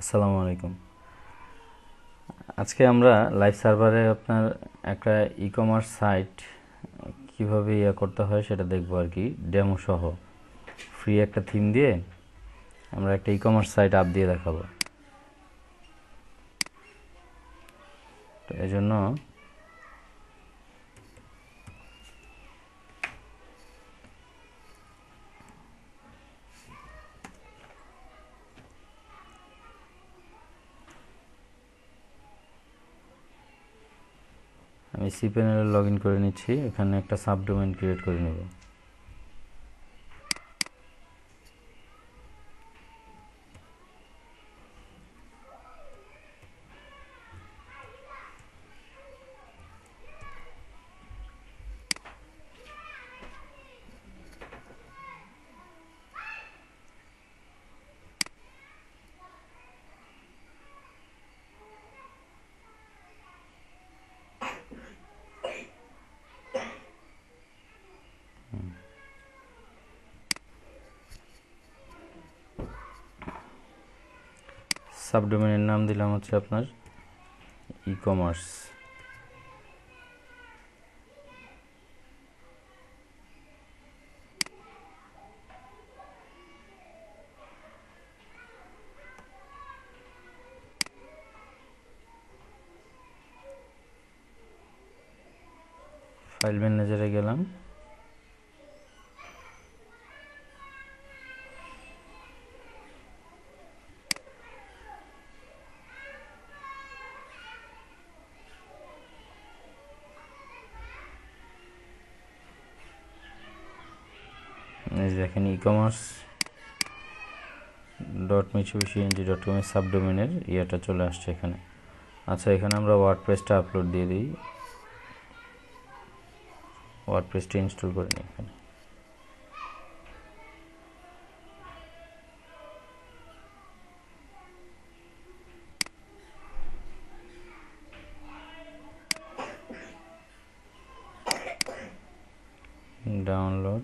আসসালামু আলাইকুম। আজকে আমরা লাইভ সার্ভারে আপনার একটা ই কমার্স সাইট কীভাবে করতে হয় সেটা দেখবো আর কি, ডেমো সহ ফ্রি একটা থিম দিয়ে আমরা একটা ই কমার্স সাইট আপ দিয়ে দেখাবো। তো এই জন্য আমি সি প্যানেলে লগ ইন করে নিচ্ছি। এখানে একটা সাবডোমেইন ক্রিয়েট করে নেব। সাবডোমেইনের নাম দিলাম হচ্ছে আপনার ই কমার্স। ফাইল ম্যানেজারে গেলাম, এই দেখেন e commerce dot Mitsubishi NG dot com এর সাবডোমেনের ইয়েটা চলে আসছে এখানে। আচ্ছা, এখানে আমরা ওয়ার্ডপ্রেসটা আপলোড দিয়ে দিই। ওয়ার্ডপ্রেসটা ইনস্টল করে নিই এখানে। ডাউনলোড,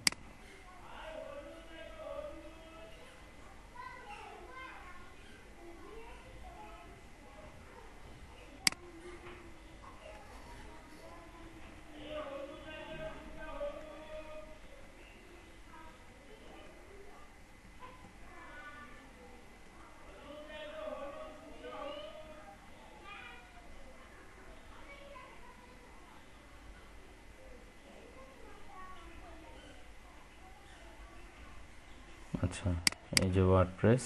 আচ্ছা এই যে ওয়ার্ডপ্রেস।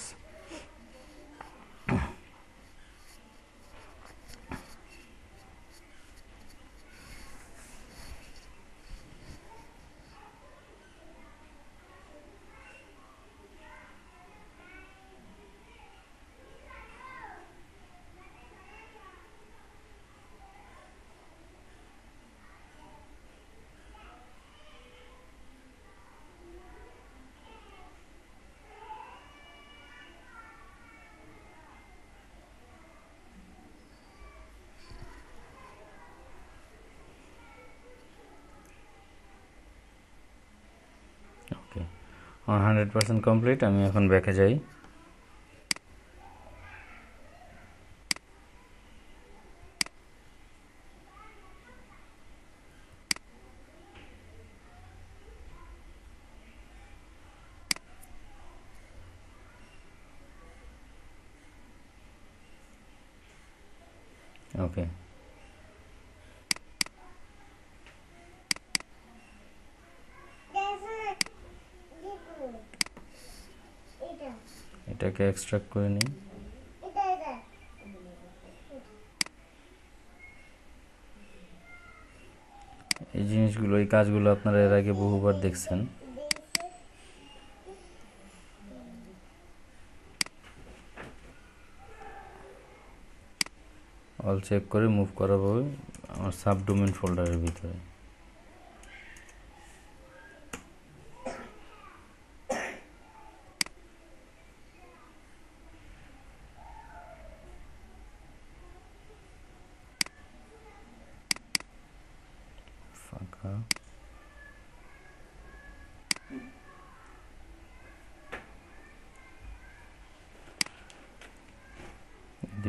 ওকে, আমার 100% কমপ্লিট। আমি এখন ব্যাকে যাই। ওকে, এটাকে এক্সট্রাক্ট করে নিই। এই জিনিসগুলো, এই কাজগুলো আপনারা এর আগে বহুবার দেখছেন। অল চেক করে মুভ করাবো আমার সাবডোমেইন ফোল্ডারের ভিতরে। ফাঁকা,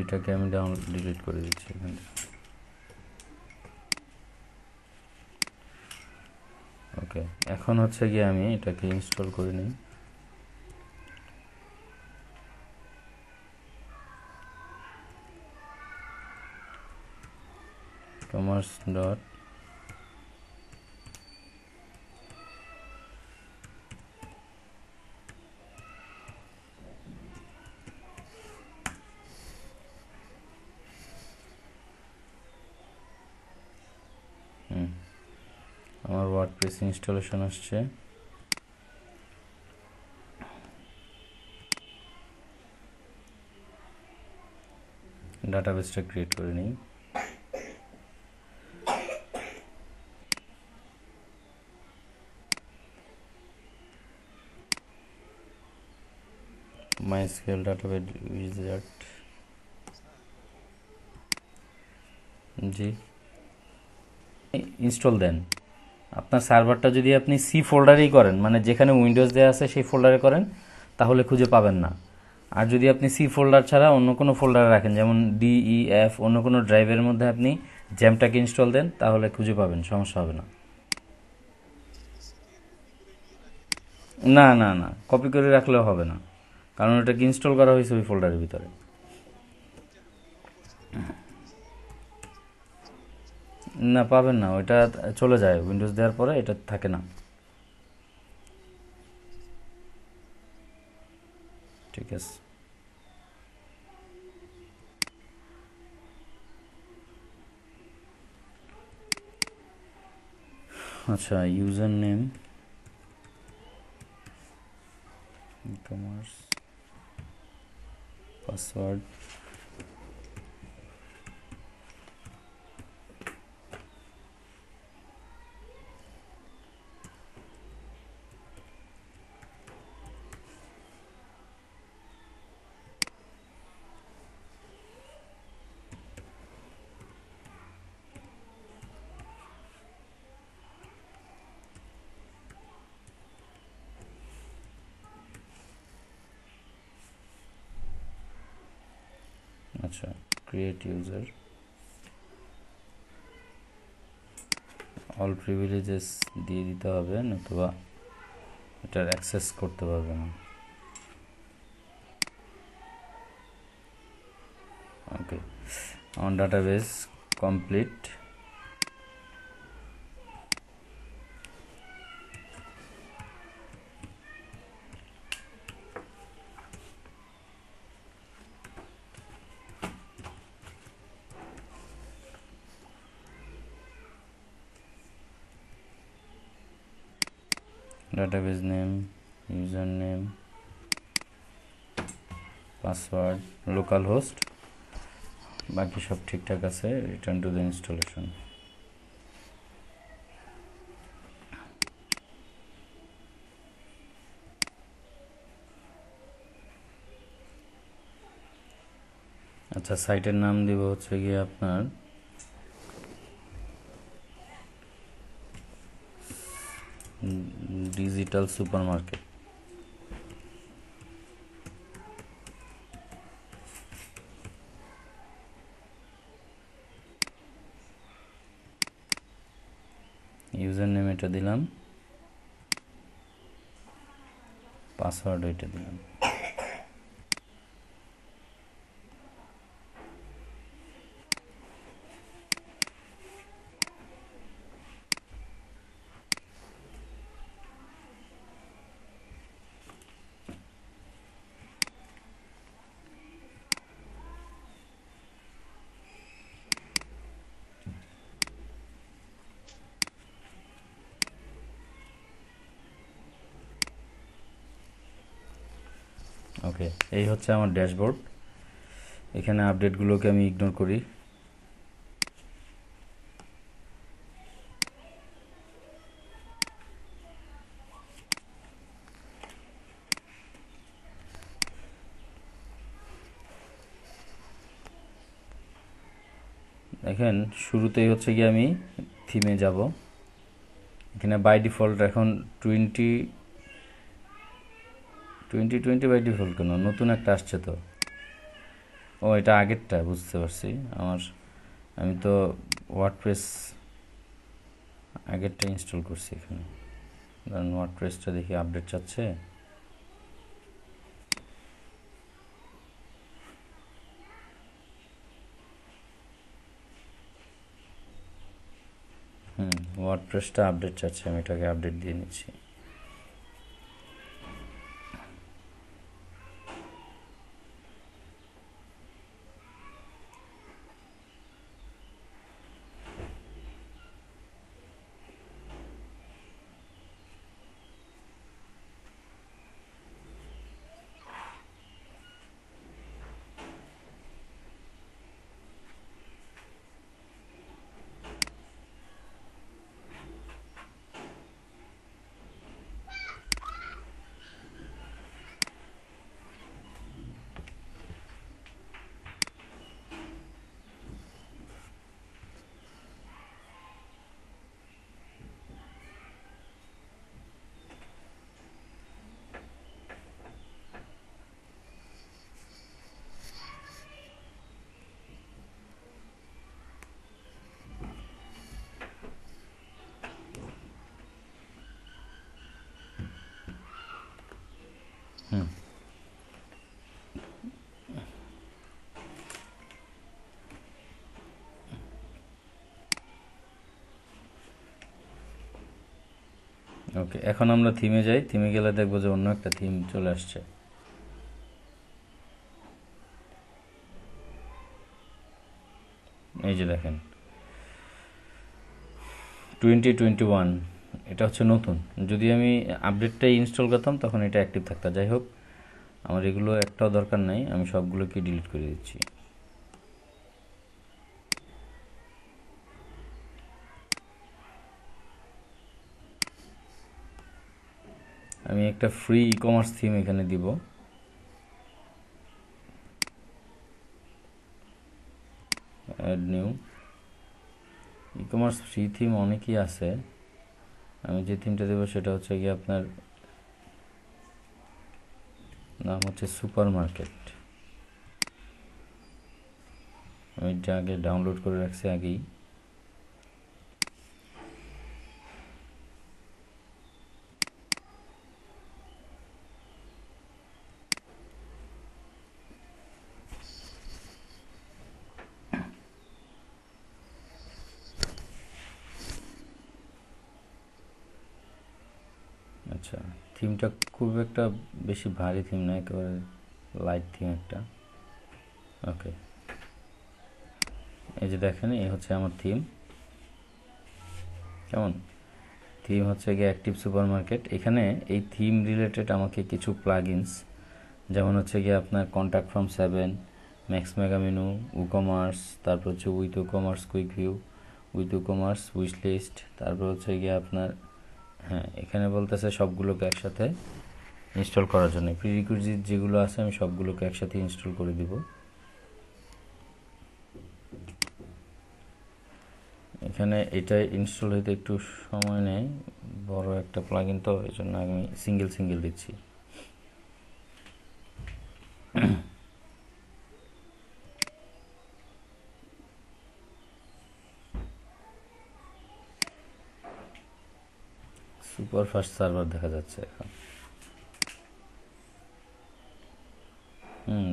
দুইটাকে আমি ডিলিট করে দিচ্ছি এখান থেকে। ওকে, এখন হচ্ছে গিয়ে আমি এটাকে ইনস্টল করে নিই। কমার্স ডট আমার ওয়ার্ডপ্রেস ইনস্টলেশন আসছে। ডাটাবেসটা ক্রিয়েট করে নিই। MySQL database wizard, জি ইনস্টল দেন। আপনার সার্ভারটা যদি আপনি সি ফোল্ডারেই করেন, মানে যেখানে উইন্ডোজ দেওয়া আছে সেই ফোল্ডারে করেন, তাহলে খুঁজে পাবেন না। আর যদি আপনি সি ফোল্ডার ছাড়া অন্য কোনো ফোল্ডারে রাখেন, যেমন DEF, অন্য কোনো ড্রাইভের মধ্যে আপনি জ্যামটাকে ইনস্টল দেন, তাহলে খুঁজে পাবেন, সমস্যা হবে না। না না না, কপি করে রাখলেও হবে না, কারণ ওটাকে ইনস্টল করা হয়েছে ওই ফোল্ডারের ভিতরে। না, পাবেন না, ওইটা চলে যায় উইন্ডোজ দেওয়ার পরে, এটা থাকে না। ঠিক আছে, আচ্ছা ইউজার নেম কমার্স, পাসওয়ার্ড আচ্ছা ক্রিয়েট ইউজার, অল প্রিভিলেজেস দিয়ে দিতে হবে, নতুবা এটার অ্যাক্সেস করতে পারবে না। ওকে, আমার database complete. Database name, user name, password, local host, বাকি সব ঠিকঠাক আছে। Return to the installation. আচ্ছা, সাইটের নাম দিব হচ্ছে গিয়ে আপনার digital super market. User name এটা দিলাম, পাসওয়ার্ড এটা দিলাম। ওকে, এই হচ্ছে আমার ড্যাশবোর্ড। এখানে আপডেটগুলোকে আমি ইগনোর করি। দেখেন শুরুতেই হচ্ছে গিয়ে আমি থিমে যাব। এখানে বাই ডিফল্ট এখন 2020 বাই ডিফল্ট কেন, নতুন একটা আসছে তো। ও এটা আগেরটা, বুঝতে পারছি। আমি তো ওয়ার্ডপ্রেস আগেরটা ইনস্টল করছি এখানে, কারণ ওয়ার্ডপ্রেসটা দেখি আপডেট চাচ্ছে। ওয়ার্ডপ্রেসটা আপডেট চাচ্ছে, আমি এটাকে আপডেট দিয়ে নিচ্ছি। ওকে, এখন আমরা থিমে যাই। থিমে গেলে দেখবো যে অন্য একটা থিম চলে আসছে। এই যে দেখেন 2021, এটা হচ্ছে নতুন। যদি আমি আপডেটটাই ইনস্টল করতাম তখন এটা অ্যাক্টিভ থাকতো। যাই হোক, আমার এগুলো একটাও দরকার নাই, আমি সবগুলোকে ডিলিট করে দিচ্ছি। আমি একটা ফ্রি ই কমার্স থিম এখানে দিব। Add new e commerce free theme অনেকই আছে। আমি যে থিমটা দেবো সেটা হচ্ছে গিয়ে আপনার নাম হচ্ছে সুপার মার্কেট। আমি এটা আগে ডাউনলোড করে রাখছি আগেই। আচ্ছা, থিমটা খুব একটা বেশি ভারী থিম না, একেবারে লাইট থিম একটা। ওকে, এই যে দেখেন, এই হচ্ছে আমার থিম। কেমন থিম হচ্ছে গিয়ে অ্যাক্টিভ সুপার মার্কেট। এখানে এই থিম রিলেটেড আমাকে কিছু প্লাগইনস, যেমন হচ্ছে গিয়ে আপনার contact form 7, max mega menu, WooCommerce, তারপর হচ্ছে YITH WooCommerce quick view, YITH WooCommerce wish list, তারপর হচ্ছে গিয়ে আপনার এখানে বলতেছে সবগুলোকে একসাথে ইনস্টল করার জন্য। প্রিরিকুইজিট যেগুলো আছে আমি সবগুলোকে একসাথে ইনস্টল করে দিব। এখানে এটা ইনস্টল হইতে একটু সময় নেয়, বড় একটা প্লাগইন তো, এই জন্য আমি সিঙ্গেল সিঙ্গেল দিচ্ছি। সুপার ফাস্ট সার্ভার দেখা যাচ্ছে এখন।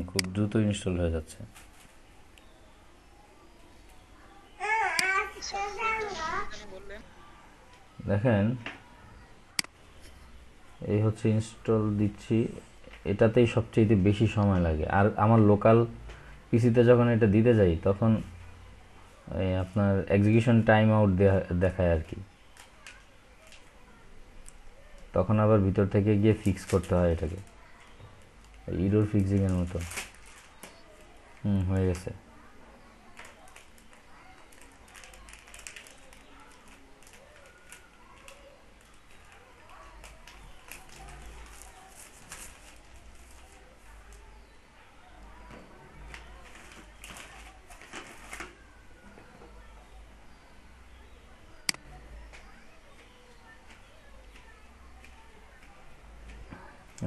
খুব দ্রুত ইনস্টল হয়ে যাচ্ছে। দেখেন, এই হচ্ছে ইনস্টল দিচ্ছি। এটাতেই সবচেয়ে বেশি সময় লাগে। আর আমার লোকাল পিসিতে যখন এটা দিতে যাই তখন এই আপনার এক্সিকিউশন টাইম আউট দেখায় আর কি। তখন আবার ভিতর থেকে গিয়ে ফিক্স করতে হয় এটাকে, ইরোর ফিক্সিংয়ের মতো। হয়ে গেছে।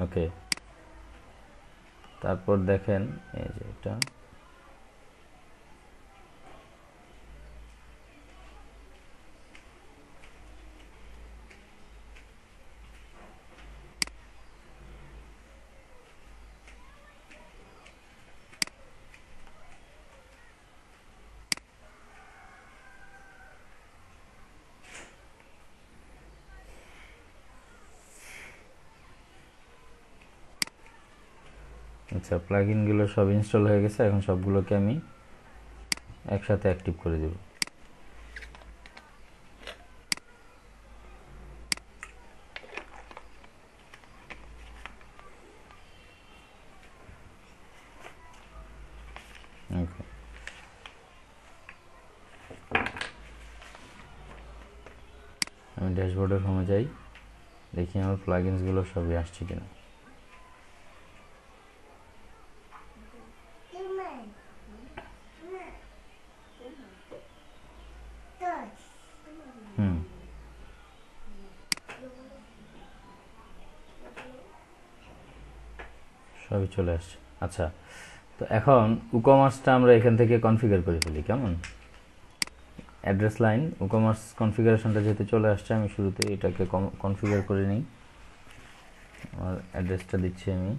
ওকে, তারপর দেখেন এই যে এটা আচ্ছা, প্লাগইনগুলো সব ইনস্টল হয়ে গেছে। এখন সবগুলোকে আমি একসাথে অ্যাক্টিভ করে দেব। ওকে, আমি ড্যাশবোর্ডের হোমে যাই, দেখি আমার প্লাগইনসগুলো সবই আসছে কিনা। সবই চলে আসছে। আচ্ছা, তো এখন উকমার্সটা আমরা এখান থেকে কনফিগার করে ফেলি কেমন। অ্যাড্রেস লাইন উকমার্স কনফিগারেশনটা যেহেতু চলে আসছে, আমি শুরুতে এটাকে কনফিগার করে নিই। আমার অ্যাড্রেসটা দিচ্ছি আমি,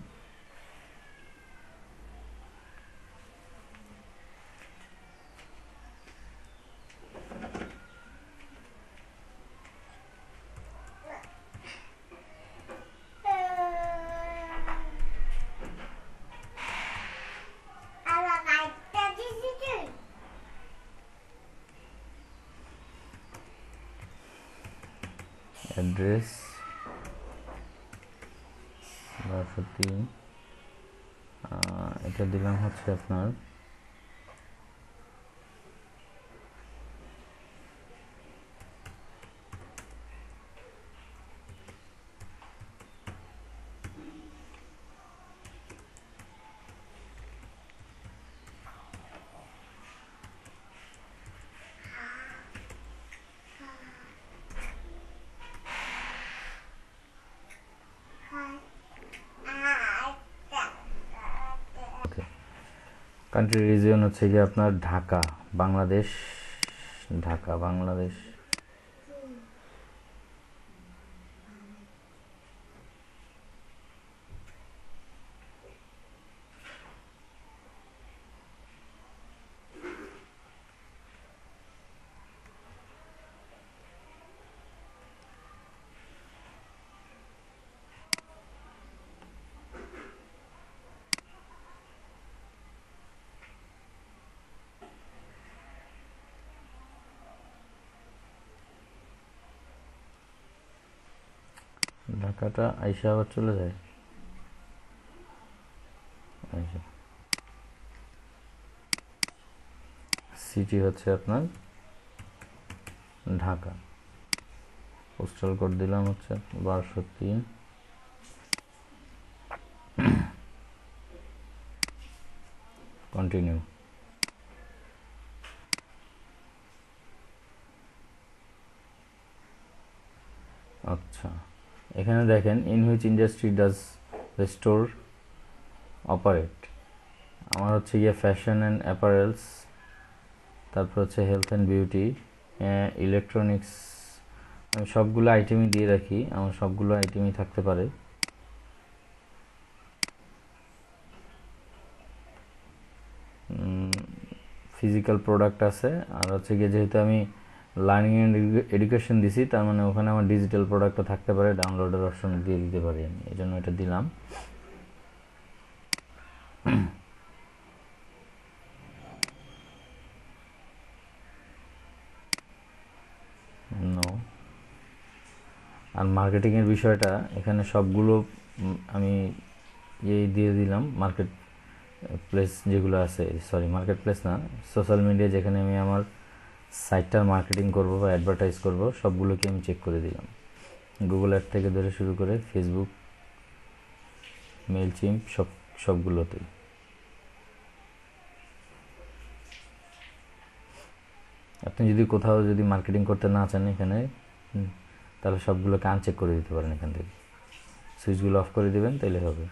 অ্যাড্রেস 1203, এটা দিলাম হচ্ছে আপনার কান্ট্রি রিজিয়ন হচ্ছে গিয়ে আপনার ঢাকা বাংলাদেশ, ঢাকা বাংলাদেশ। ঢাকাটা আইসা আবার চলে যায়। সিটি হচ্ছে আপনার ঢাকা, পোস্টাল কোড দিলাম হচ্ছে 1203, কন্টিনিউ। আচ্ছা, এখানে দেখেন in which industry does the store operate. আমার হচ্ছে গিয়ে ফ্যাশন অ্যান্ড অ্যাপারেলস, তারপর হচ্ছে হেলথ অ্যান্ড বিউটি, ইলেকট্রনিক্স। আমি সবগুলো আইটেমই দিয়ে রাখি, আমার সবগুলো আইটেমই থাকতে পারে। ফিজিক্যাল প্রোডাক্ট আছে, আর হচ্ছে গিয়ে যেহেতু আমি লার্নিং অ্যান্ড এডুকেশন দিছি, তার মানে ওখানে আমার ডিজিটাল প্রোডাক্টও থাকতে পারে, ডাউনলোডের অপশন দিয়ে দিতে পারি আমি, এই জন্য এটা দিলাম। নো। আর মার্কেটিংয়ের বিষয়টা এখানে সবগুলো আমি দিয়ে দিলাম। মার্কেট প্লেস যেগুলো আছে, সরি মার্কেট প্লেস না, সোশ্যাল মিডিয়া যেখানে আমি আমার সাইটটার মার্কেটিং করব বা অ্যাডভার্টাইজ করব, সবগুলোকে আমি চেক করে দিলাম। গুগল অ্যাড থেকে ধরে শুরু করে ফেসবুক, মেইলচিম্প, সবগুলোতেই। আপনি যদি কোথাও যদি মার্কেটিং করতে না চান এখানে, তাহলে সবগুলোকে আনচেক করে দিতে পারেন এখান থেকে, সুইচগুলো অফ করে দেবেন, তাইলে হবে।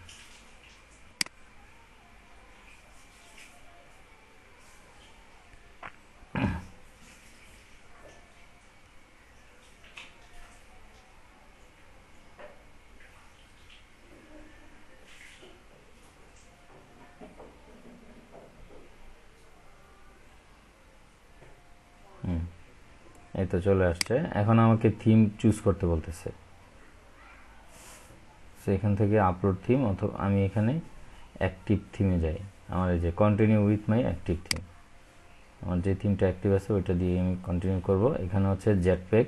এই তো চলে আসছে। এখন আমাকে থিম চুজ করতে বলতেছে, এখান থেকে আপলোড থিম, অথবা আমি এখানে অ্যাক্টিভ থিমে যাই। আমার এই যে continue with my active theme, আমার যে থিমটা অ্যাক্টিভ আছে ওইটা দিয়ে আমি কন্টিনিউ করব। এখানে হচ্ছে জেটপ্যাক,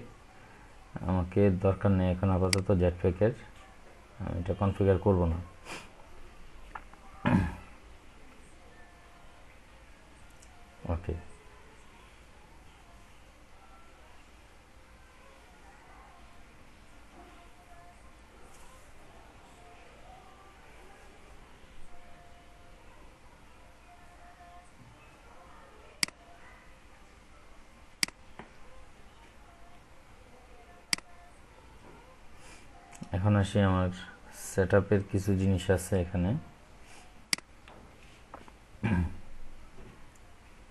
আমাকে দরকার নেই এখন আপাতত জেটপ্যাকের, আমি এটা কনফিগার করব না। ওকে, এখন আসি আমার সেটআপের কিছু জিনিস আছে এখানে।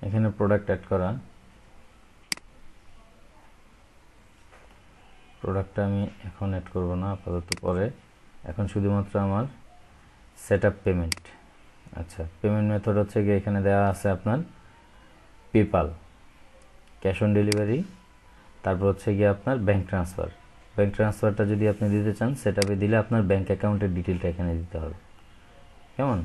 এখানে প্রোডাক্ট অ্যাড করা, প্রোডাক্টটা আমি এখন অ্যাড করব না, আপাতত পরে। এখন শুধুমাত্র আমার সেটআপ পেমেন্ট। আচ্ছা, পেমেন্ট মেথড হচ্ছে গিয়ে এখানে দেওয়া আছে আপনার পেপাল, ক্যাশ অন ডেলিভারি, তারপর হচ্ছে গিয়ে আপনার ব্যাঙ্ক ট্রান্সফার। ব্যাঙ্ক ট্রান্সফারটা যদি আপনি দিতে চান সেটআপে দিলে আপনার ব্যাঙ্ক অ্যাকাউন্টের ডিটেলটা এখানে দিতে হবে। কেমন?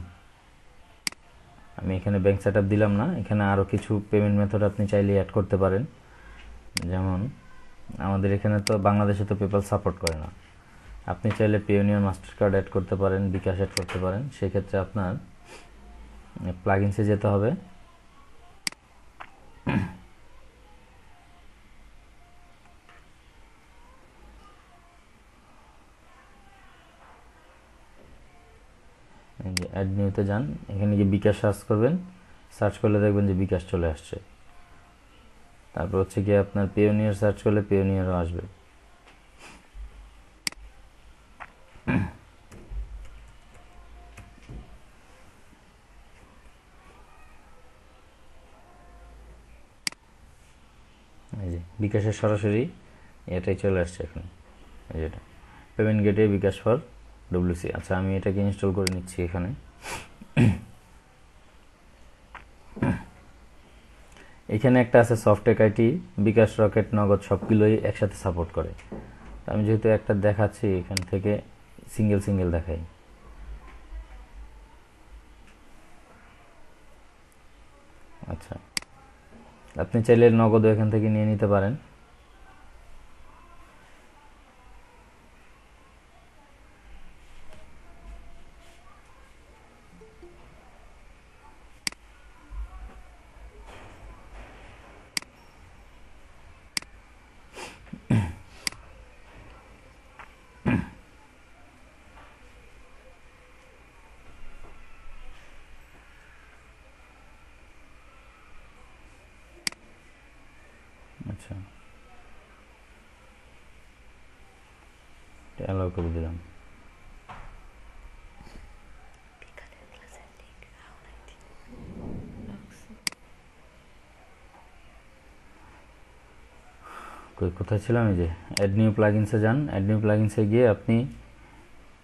আমি এখানে ব্যাঙ্ক সেটআপ দিলাম না, এখানে আরও কিছু পেমেন্ট মেথড আপনি চাইলে অ্যাড করতে পারেন। যেমন আমাদের এখানে তো বাংলাদেশে তো পেপাল সাপোর্ট করে না, আপনি চাইলে পিওনিয়ার মাস্টার কার্ড অ্যাড করতে পারেন, বিকাশ অ্যাড করতে পারেন। সেক্ষেত্রে আপনার প্লাগইনসে যেতে হবে, অ্যাড নিউতে যান, এখানে গিয়ে বিকাশ সার্চ করবেন, সার্চ করলে দেখবেন যে বিকাশ চলে আসছে। তারপর হচ্ছে গিয়ে আপনার পিওনিয়ার সার্চ করলে পিওনিয়ারও আসবে। এই যে বিকাশের সরাসরি এটাই চলে আসছে এখন, এই যেটা পেমেন্ট গেটে বিকাশ ফর ডব্লিউসি। আচ্ছা, আমি এটাকে ইনস্টল করে নিচ্ছি এখানে। এখানে একটা আছে সফটটেক আইটি, বিকাশ, রকেট, নগদ সবগুলোই একসাথে সাপোর্ট করে। আমি যেহেতু একটা দেখাচ্ছি এখান থেকে সিঙ্গেল সিঙ্গেল দেখাই। আচ্ছা, আপনি চাইলে নগদও এখান থেকে নিয়ে নিতে পারেন। আচ্ছা, অ্যালাউ করে দিলাম। কোথায় ছিলাম? এই যে অ্যাড নিউ প্লাগইনসে যান, অ্যাড নিউ প্লাগইনসে গিয়ে আপনি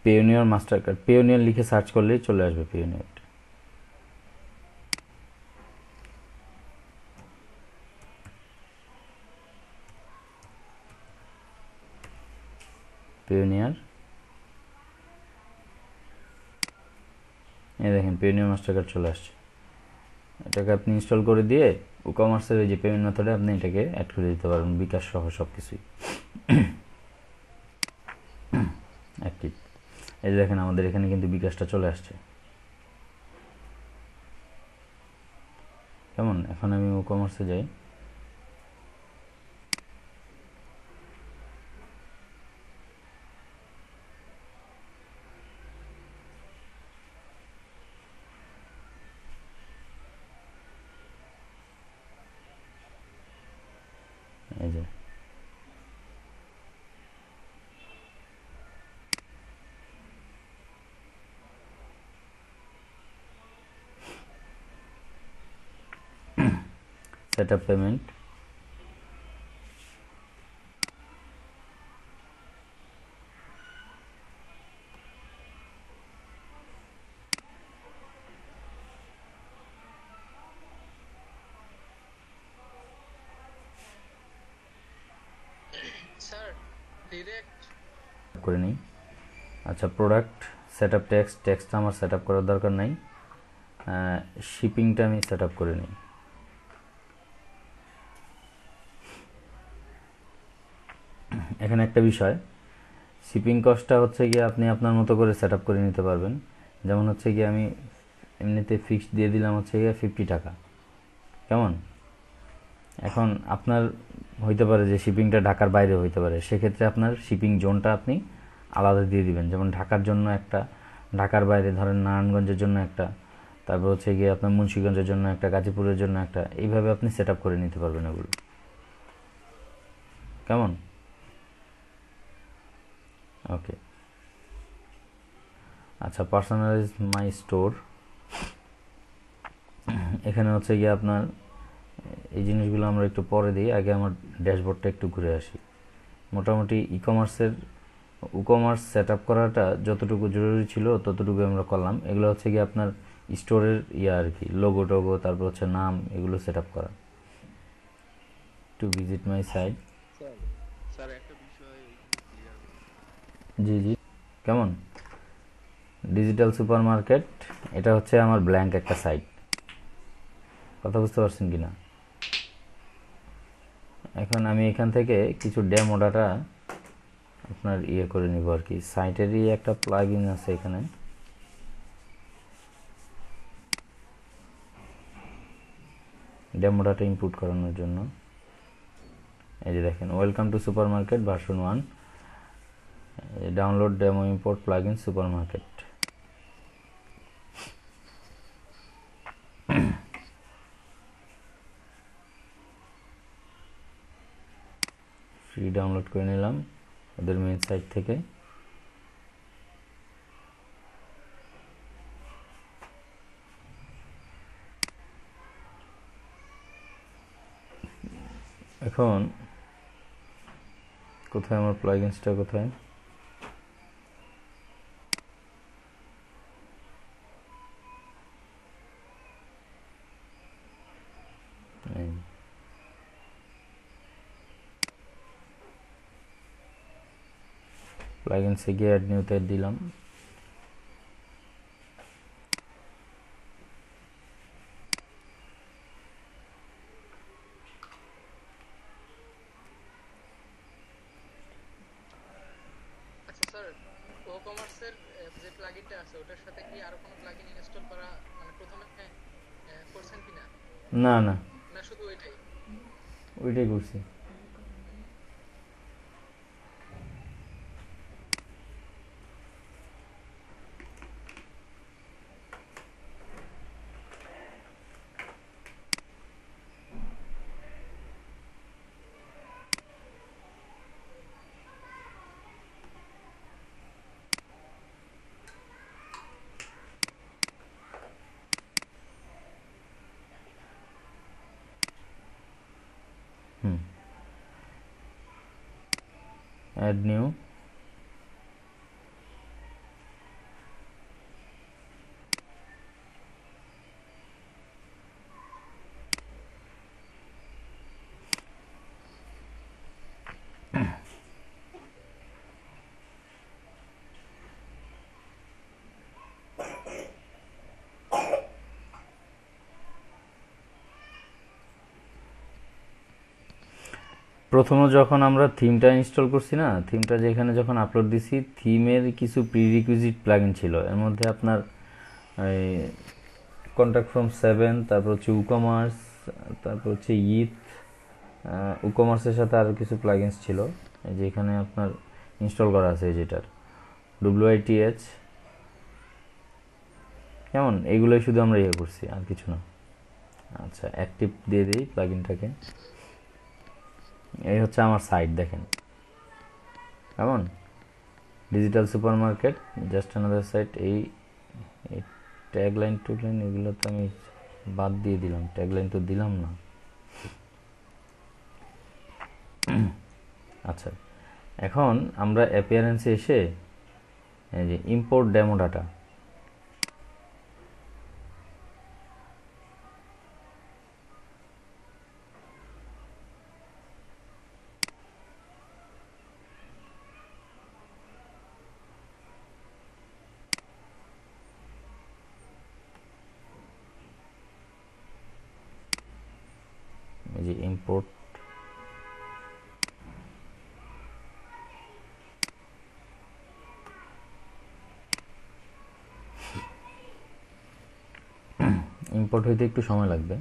পিওনিয়ার মাস্টার কার্ড, পিওনিয়ার লিখে সার্চ করলেই চলে আসবে পিওনিয়ার। পিওনিয়ার, এই দেখেন পিওনিয়ার মাস্টার কার্ড চলে আসছে। এটাকে আপনি ইনস্টল করে দিয়ে ই-কমার্সের এই যে পেমেন্ট মেথডে আপনি এটাকে অ্যাড করে দিতে পারবেন, বিকাশ সহ সব কিছুই অ্যাক্টিভ। এই যে দেখেন আমাদের এখানে কিন্তু বিকাশটা চলে আসছে। কেমন? এখন আমি ই-কমার্সে যাই, এই যে সেটআপ পেমেন্ট। স্যার ডিরেক্ট করে নিই। আচ্ছা, প্রোডাক্ট সেটআপ টেক্সটটা আমার সেটআপ করার দরকার নাই, শিপিংটা আমি সেটআপ করে নিই। এখানে একটা বিষয়, শিপিং কস্টটা হচ্ছে গিয়ে আপনি আপনার মতো করে সেটআপ করে নিতে পারবেন। যেমন হচ্ছে গিয়ে আমি এমনিতে ফিক্সড দিয়ে দিলাম হচ্ছে গিয়ে 50 টাকা, কেমন? এখন আপনার হইতে পারে যে শিপিংটা ঢাকার বাইরে হইতে পারে, সেক্ষেত্রে আপনার শিপিং জোনটা আপনি আলাদা দিয়ে দিবেন। যেমন ঢাকার জন্য একটা, ঢাকার বাইরে ধরেন নারায়ণগঞ্জের জন্য একটা, তারপর হচ্ছে গিয়ে আপনার মুন্সিগঞ্জের জন্য একটা, গাজীপুরের জন্য একটা, এইভাবে আপনি সেট আপ করে নিতে পারবেন এগুলো, কেমন? ওকে, আচ্ছা, পার্সোনালাইজ মাই স্টোর। এখানে হচ্ছে গিয়ে আপনার এই জিনিসগুলো আমরা একটু পরে দিই, আগে আমার ড্যাশবোর্ডটা একটু ঘুরে আসি। মোটামুটি ইকমার্স সেট আপ করাটা যতটুকু জরুরি ছিল ততটুকু আমরা করলাম। এগুলো হচ্ছে গিয়ে আপনার স্টোরের আর কি, লোগো টোগো, তারপর হচ্ছে নাম, এগুলো সেট আপ করা। To visit my site. Sir sir একটা বিষয় এখানে ক্লিয়ার হলো না। জি জি, কেমন? ডিজিটাল সুপার মার্কেট, এটা হচ্ছে আমার ব্ল্যাঙ্ক একটা সাইট, কথা বুঝতে পারছেন কি না? এখন আমি এখান থেকে কিছু ডেমো ডাটা আপনার করে নিব আর কি। সাইটেরই একটা প্লাগ ইন আছে এখানে, ডেমো ডাটা ইনপুট করানোর জন্য। এই যে দেখেন, welcome to super market version 1, download demo import plug in super market. Free download করে নিলাম ওদের মেইন সাইট থেকে। এখন কোথায় আমার প্লাগইনসটা, কোথায়? প্লাগইনসে গিয়ে অ্যাড নিউতে দিলাম। আচ্ছা স্যার, ও কমার্সের যে প্লাগইনটা আছে ওটার সাথে কি আরো কোনো প্লাগইন ইনস্টল করা মানে প্রথমে করছেন কিনা, না না, না শুধু ওইটাই? ওইটাই করছি। হুম, অ্যাড নিউ। প্রথমে যখন আমরা থিমটা ইনস্টল করছি না, থিমটা যেখানে যখন আপলোড দিছি, থিমের কিছু প্রিরিকুইজিট প্লাগইন ছিল। এর মধ্যে আপনার কন্ট্যাক্ট ফ্রম 7, তারপর হচ্ছে উকমার্স, তারপর হচ্ছে উকমার্সের সাথে আরও কিছু প্লাগইনস ছিল, এই যে এখানে আপনার ইনস্টল করা আছে যেটার WITH, কেমন? এইগুলোই শুধু আমরা করছি, আর কিছু না। আচ্ছা, অ্যাক্টিভ দিয়ে দিই প্লাগইনটাকে। এই হচ্ছে আমার সাইট, দেখেন কেমন? Digital super market, just another site. এই ট্যাগলাইন টুগলাইন এগুলো তো আমি বাদ দিয়ে দিলাম, ট্যাগলাইন তো দিলাম না। আচ্ছা, এখন আমরা অ্যাপিয়ারেন্সে এসে এই যে import demo data, import import হইতে একটু সময় লাগবে।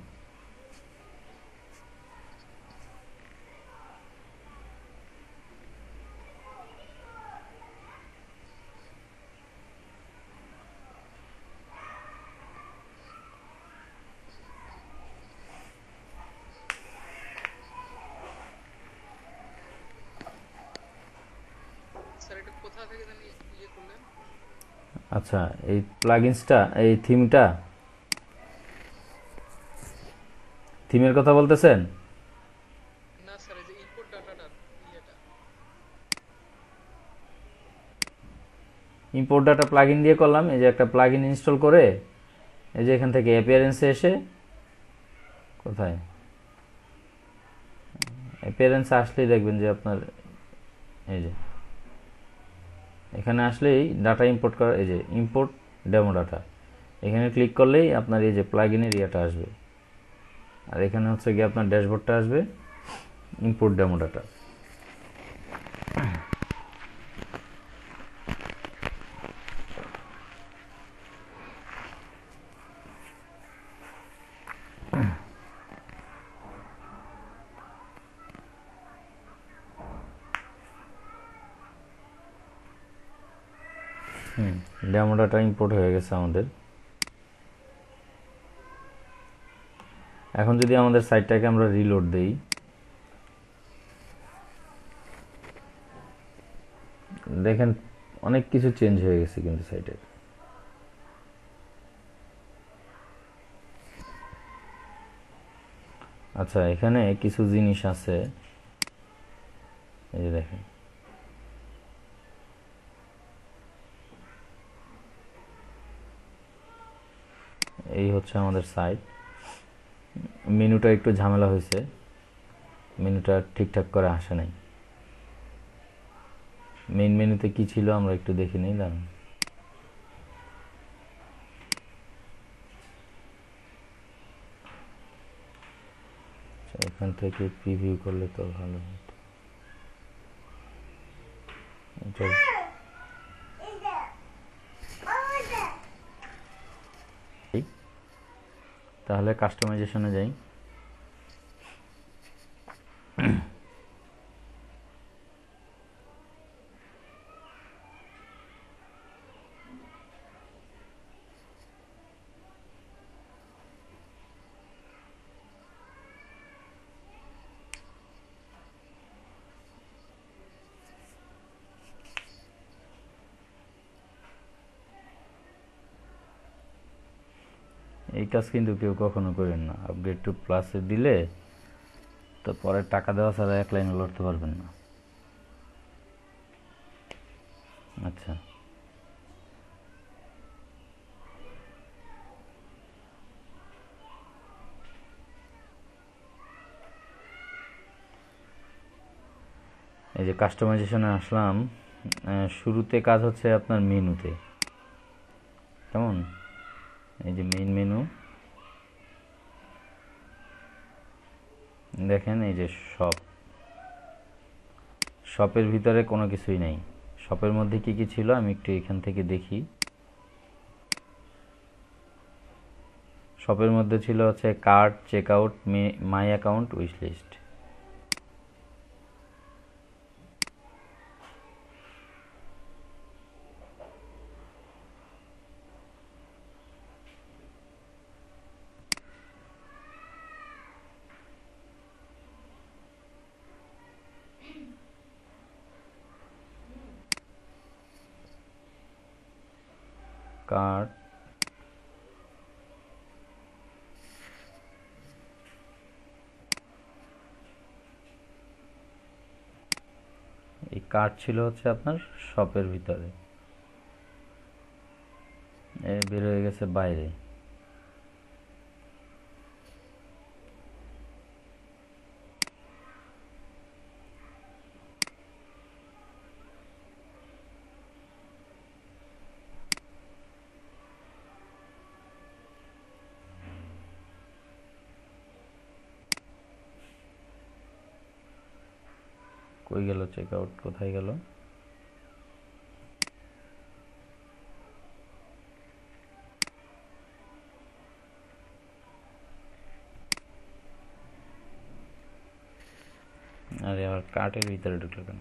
স্যার এটা কোথা থেকে জানি করলেন? আচ্ছা, এই প্লাগইনসটা, এই থিমের কথা বলতেছেন? না স্যার, এই যে ইনপুট ডাটাটা ইয়েটা। ইম্পোর্ট ডাটা প্লাগইন দিয়ে করলাম। এই যে একটা প্লাগইন ইনস্টল করে এই যে এখান থেকে অ্যাপিয়ারেন্সে এসে, কোথায় অ্যাপিয়ারেন্সে আসলেই দেখবেন যে আপনার এই যে এখানে আসলেই ডাটা ইম্পোর্ট করা, এই যে ইম্পোর্ট ডেমো ডাটা, এখানে ক্লিক করলেই আপনার এই যে প্লাগইনের ইয়েটা আসবে, আর এখানে হচ্ছে গিয়ে আপনার ড্যাশবোর্ডটা আসবে, import demo data. Demo data import হয়ে গেছে আমাদের। এখন যদি আমাদের সাইটটাকে আমরা রিলোড দেই, দেখেন অনেক কিছু চেঞ্জ হয়ে গেছে কিন্তু সাইটের। আচ্ছা, এখানে কিছু জিনিস আছে, এই যে দেখেন এই হচ্ছে আমাদের সাইট। মেনুটা একটু ঝামেলা হয়েছে, মেনুটা ঠিকঠাক করে আসে নাই। মেইন মেনুতে কি ছিল আমরা একটু দেখে নিই, দাঁড়ান। এখান থেকে প্রিভিউ করলে তো ভালো হতো। তাহলে কাস্টমাইজেশনে যাই। এই কাজ কিন্তু কেউ কখনো করেন না। আপগ্রেড টু প্লাসে দিলে তো পরে টাকা দেওয়া ছাড়া এক লাইনে লড়তে পারবেন না। আচ্ছা, এই যে কাস্টমাইজেশনে আসলাম। শুরুতে কাজ হচ্ছে আপনার মেনুতে, কেমন, এই যে মেইন মেনু দেখেন, এই যে শপের ভিতরে কোনো কিছুই নাই। শপের মধ্যে কি কি ছিল আমি একটু এখান থেকে দেখি। শপের মধ্যে ছিল হচ্ছে cart, check out, my account, wish list. Cart, এই কার্ট ছিল হচ্ছে আপনার শপের ভিতরে, বের হয়ে গেছে বাইরে। কই গেল চেক আউট, কোথায় গেল? আরে আবার কার্টের ভিতরে ঢুকলো কেন?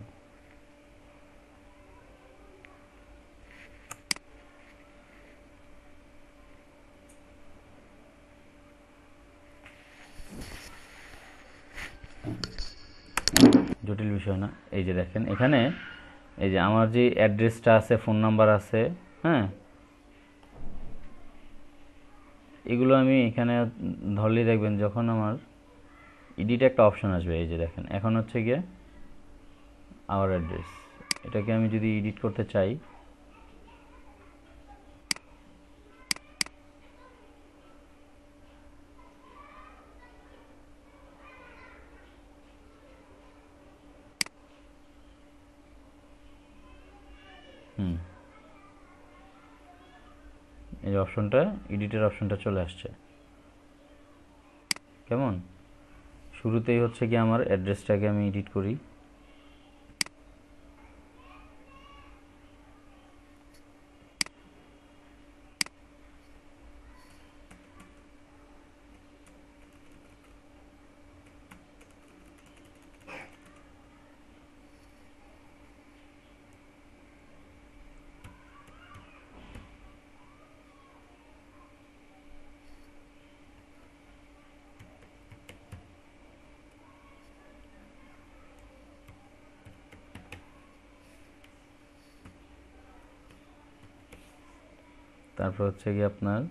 জটিল বিষয় না। এই যে দেখেন এখানে এই যে আমার যে অ্যাড্রেসটা আছে, ফোন নাম্বার আছে, হ্যাঁ, এগুলো আমি এখানে ধরলেই দেখবেন যখন আমার এডিট একটা অপশন আসবে, এই যে দেখেন এখন হচ্ছে গিয়ে আওয়ার অ্যাড্রেস, এটাকে আমি যদি এডিট করতে চাই, এই অপশনটা, এডিটের অপশনটা চলে আসছে। কেমন? শুরুতেই হচ্ছে কি আমার অ্যাড্রেসটাকে আমি এডিট করি, তারপর হচ্ছে কি আপনার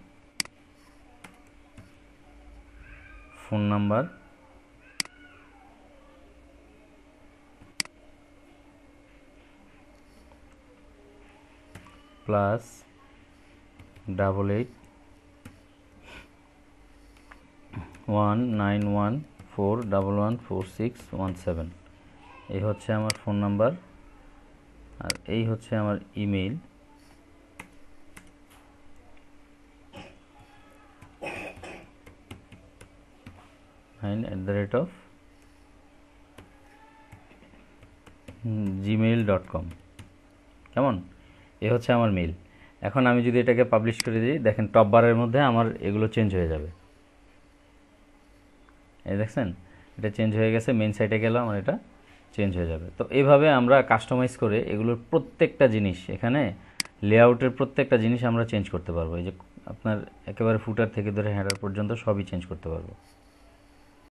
ফোন নাম্বার, প্লাস 881914114617, এই হচ্ছে আমার ফোন নাম্বার, আর এই হচ্ছে আমার ইমেইল। @gmail.com। কেমন? এ হচ্ছে আমার মেইল। এখন আমি যদি এটাকে পাবলিশ করে দিই, দেখেন টপ বারের মধ্যে আমার এগুলো চেঞ্জ হয়ে যাবে। এই দেখছেন এটা চেঞ্জ হয়ে গেছে, মেইন সাইটে গেলে আমার এটা চেঞ্জ হয়ে যাবে। তো এইভাবে আমরা কাস্টমাইজ করে এগুলোর প্রত্যেকটা জিনিস, এখানে লেআউটের প্রত্যেকটা জিনিস আমরা চেঞ্জ করতে পারবো। এই যে আপনার একেবারে ফুটার থেকে ধরে হেডার পর্যন্ত সবই চেঞ্জ করতে পারবো।